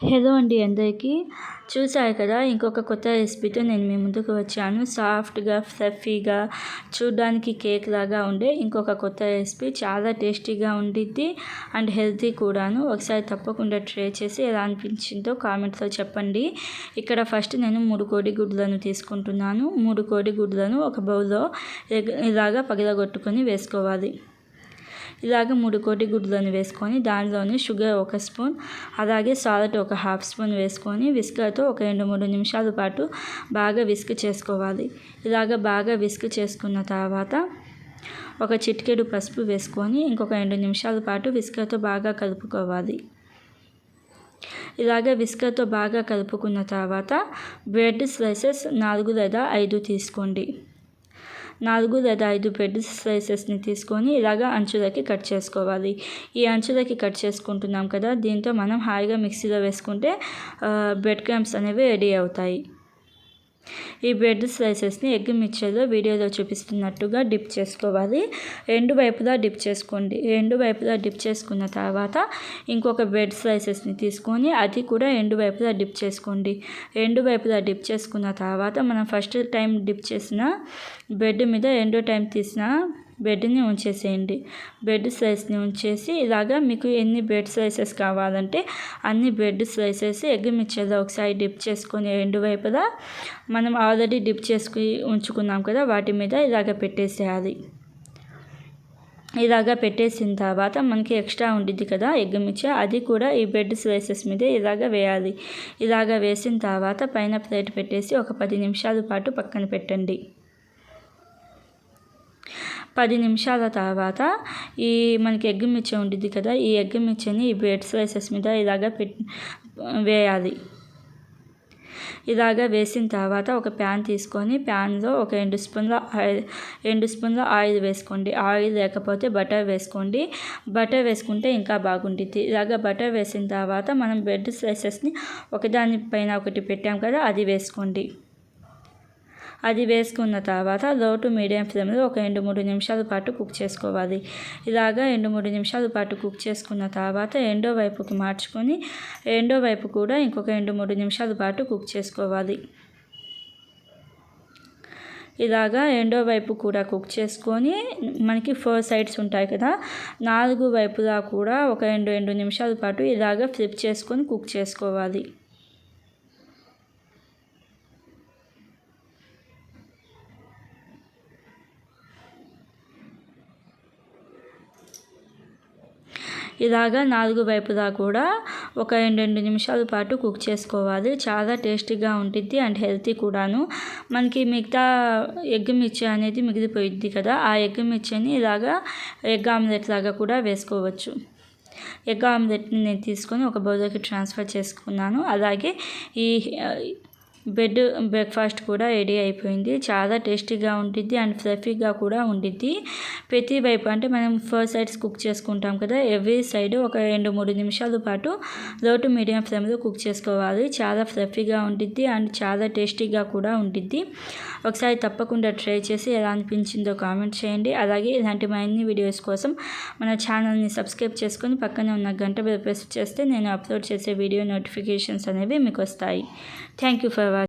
Hello అండి అందరికీ. చూసారు కదా, ఇంకొక కొత్త రెసిపీతో నేను మీ ముందుకు వచ్చాను. సాఫ్ట్గా ఫ్లఫీగా చూడడానికి కేక్ లాగా ఉండే ఇంకొక కొత్త రెసిపీ. చాలా టేస్టీగా ఉండిద్ది అండ్ హెల్తీ కూడాను. ఒకసారి తప్పకుండా ట్రై చేసి ఎలా అనిపించిందో కామెంట్స్లో చెప్పండి. ఇక్కడ ఫస్ట్ నేను 3 కోడిగుడ్లను తీసుకుంటున్నాను. 3 కోడిగుడ్లను ఒక బౌల్లో ఇలాగా పగలగొట్టుకొని వేసుకోవాలి. ఇలాగ 3 కోడిగుడ్లను వేసుకొని దానిలోని షుగర్ 1 స్పూన్, అలాగే సాల్ట్ 1/2 స్పూన్ వేసుకొని విస్కర్తో ఒక 2-3 నిమిషాల పాటు బాగా విస్క్ చేసుకోవాలి. ఇలాగ బాగా విస్క్ చేసుకున్న తర్వాత ఒక చిటికెడు పసుపు వేసుకొని ఇంకొక 2 నిమిషాల పాటు విస్కర్తో బాగా కలుపుకోవాలి. ఇలాగ విస్కర్తో బాగా కలుపుకున్న తర్వాత బ్రెడ్ స్లైసెస్ 4 లేదా 5 తీసుకోండి. 4 లేదా 5 బ్రెడ్ స్లైసెస్ని తీసుకొని ఇలాగ అంచులకి కట్ చేసుకోవాలి. ఈ అంచులకి కట్ చేసుకుంటున్నాం కదా, దీంతో మనం హాయిగా మిక్సీలో వేసుకుంటే బ్రెడ్ క్రమ్స్ అనేవి రెడీ అవుతాయి. ఈ బ్రెడ్ స్లైసెస్ని ఎగ్ మిక్చర్లో వీడియోలో చూపిస్తున్నట్టుగా డిప్ చేసుకోవాలి. 2 వైపులా డిప్ చేసుకోండి. 2 వైపులా డిప్ చేసుకున్న తర్వాత ఇంకొక బ్రెడ్ స్లైసెస్ని తీసుకొని అది కూడా 2 వైపులా డిప్ చేసుకోండి. 2 వైపులా డిప్ చేసుకున్న తర్వాత మనం ఫస్ట్ టైం డిప్ చేసిన బ్రెడ్ మీద 2వ టైం తీసిన బ్రెడ్ని ఉంచేసేయండి. బ్రెడ్ స్లైస్ని ఉంచేసి ఇలాగా మీకు ఎన్ని బ్రెడ్ స్లైసెస్ కావాలంటే అన్ని బ్రెడ్ స్లైసెస్ ఎగ్ మిక్చర్లో ఒకసారి డిప్ చేసుకొని 2 వైపులా మనం ఆల్రెడీ డిప్ చేసుకుని ఉంచుకున్నాం కదా, వాటి మీద ఇలాగ పెట్టేసేయాలి. ఇలాగ పెట్టేసిన తర్వాత మనకి ఎక్స్ట్రా ఉండిద్ది కదా ఎగ్ మిక్చర్, అది కూడా ఈ బ్రెడ్ స్లైసెస్ మీద ఇలాగ వేయాలి. ఇలాగ వేసిన తర్వాత పైన ప్లేట్ పెట్టేసి ఒక 10 నిమిషాల పాటు పక్కన పెట్టండి. 10 నిమిషాల తర్వాత ఈ మనకి ఎగ్ మిక్చర్ ఉండిద్ది కదా, ఈ ఎగ్ మిక్చర్ని ఈ బ్రెడ్ స్లైసెస్ మీద ఇలాగ వేయాలి. ఇలాగ వేసిన తర్వాత ఒక ప్యాన్ తీసుకొని ప్యాన్లో ఒక 2 స్పూన్ల ఆయిల్ వేసుకోండి. ఆయిల్ లేకపోతే బటర్ వేసుకోండి. బటర్ వేసుకుంటే ఇంకా బాగుంటుంది. ఇలాగ బటర్ వేసిన తర్వాత మనం బ్రెడ్ స్లైసెస్ని ఒకదాని పైన ఒకటి పెట్టాం కదా, అది వేసుకోండి. అది వేసుకున్న తర్వాత లో టు మీడియం ఫ్లేమ్లో ఒక 2-3 నిమిషాల పాటు కుక్ చేసుకోవాలి. ఇలాగా 2-3 నిమిషాల పాటు కుక్ చేసుకున్న తర్వాత రెండో వైపుకి మార్చుకొని రెండో వైపు కూడా ఇంకొక 2-3 నిమిషాల పాటు కుక్ చేసుకోవాలి. ఇలాగా రెండో వైపు కూడా కుక్ చేసుకొని మనకి 4 సైడ్స్ ఉంటాయి కదా, 4 వైపులా కూడా ఒక 2 నిమిషాల పాటు ఇలాగ ఫ్లిప్ చేసుకొని కుక్ చేసుకోవాలి. ఇలాగా 4 వైపులా కూడా ఒక 2 నిమిషాల పాటు కుక్ చేసుకోవాలి. చాలా టేస్టీగా ఉంటుంది అండ్ హెల్తీ కూడాను. మనకి మిగతా ఎగ్ మిక్చర్ అనేది మిగిలిపోయిద్ది కదా, ఆ ఎగ్ మిక్చర్ని ఇలాగా ఎగ్ ఆమ్లెట్ లాగా కూడా వేసుకోవచ్చు. ఎగ్ ఆమ్లెట్ని నేను తీసుకొని ఒక బౌల్లోకి ట్రాన్స్ఫర్ చేసుకున్నాను. అలాగే ఈ బ్రేక్ఫాస్ట్ కూడా రెడీ అయిపోయింది. చాలా టేస్టీగా ఉంటుంది అండ్ ఫ్లఫీగా కూడా ఉండిద్ది. ప్రతి వైపు అంటే మనం 4 సైడ్స్ కుక్ చేసుకుంటాం కదా, ఎవ్రీ సైడ్ ఒక 2-3 నిమిషాల పాటు లో టు మీడియం ఫ్లేమ్లో కుక్ చేసుకోవాలి. చాలా ఫ్లఫీగా ఉండిద్ది అండ్ చాలా టేస్టీగా కూడా ఉండిద్ది. ఒకసారి తప్పకుండా ట్రై చేసి ఎలా అనిపించిందో కామెంట్ చేయండి. అలాగే ఇలాంటి మరిన్ని వీడియోస్ కోసం మన ఛానల్ని సబ్స్క్రైబ్ చేసుకొని పక్కనే ఉన్న గంట బెల్ ప్రెస్ చేస్తే నేను అప్లోడ్ చేసే వీడియో నోటిఫికేషన్స్ అనేవి మీకు వస్తాయి. Thank you for watching.